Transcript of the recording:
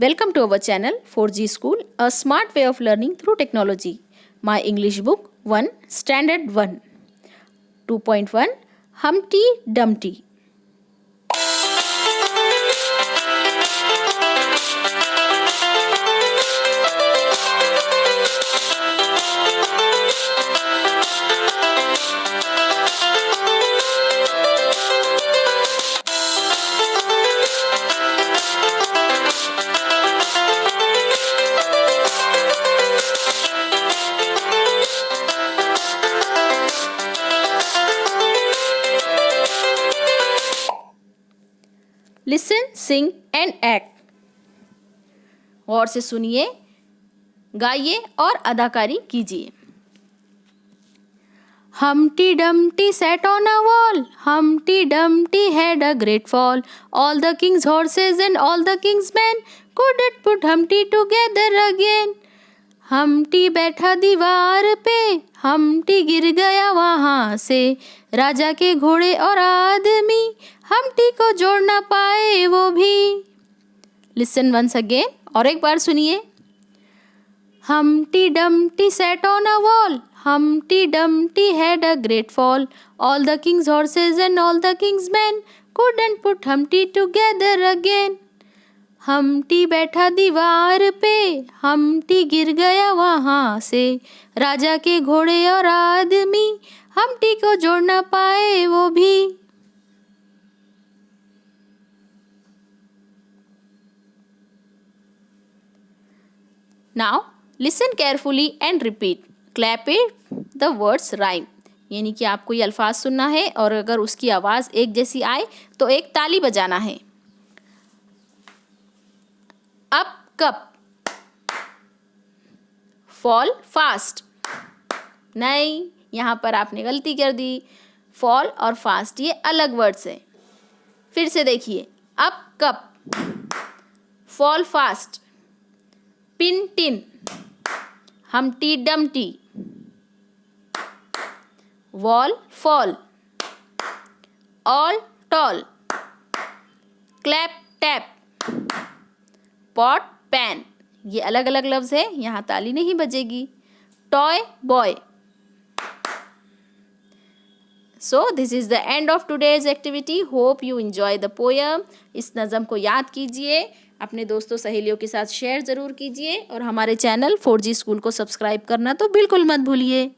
Welcome to our channel 4G School, a smart way of learning through technology. My English book 1, Standard 1. 2.1 Humpty Dumpty. Listen, sing and act. गौर से सुनिए, गाइए और अदाकारी कीजिए. Humpty Dumpty sat on a wall. Humpty Dumpty had a great fall. All the king's horses and all the king's men couldn't put Humpty together again. Humpty बैठा दीवार पे, Humpty गिर गया वहाँ से. राजा के घोड़े और आदमी Humpty को जोड़ ना पाए वो भी. Listen once again. और एक बार सुनिए. Humpty Dumpty sat on a wall. Humpty Dumpty had a great fall. All the king's horses and all the king's men couldn't put Humpty together again. Humpty बैठा दीवार पे, Humpty गिर गया वहाँ से. राजा के घोड़े और आदमी Humpty को जोड़ ना पाए वो भी. Now listen carefully and repeat. Clap it. The words rhyme. यानी कि आपको ये अल्फाज सुनना है और अगर उसकी आवाज़ एक जैसी आए तो एक ताली बजाना है. Up cup. Fall fast. नहीं, यहाँ पर आपने गलती कर दी. Fall और fast ये अलग वर्ड्स हैं. फिर से देखिए. Up cup. Fall fast. Pin tin. Humpty Dumpty. Wall fall. All tall. Clap tap. Pot pan. ये अलग अलग लफ्ज़ है, यहाँ ताली नहीं बजेगी. Toy boy. So this is the end of today's activity. Hope you enjoy the poem. इस नज़म को याद कीजिए, अपने दोस्तों सहेलियों के साथ शेयर ज़रूर कीजिए और हमारे चैनल 4G स्कूल को सब्सक्राइब करना तो बिल्कुल मत भूलिए.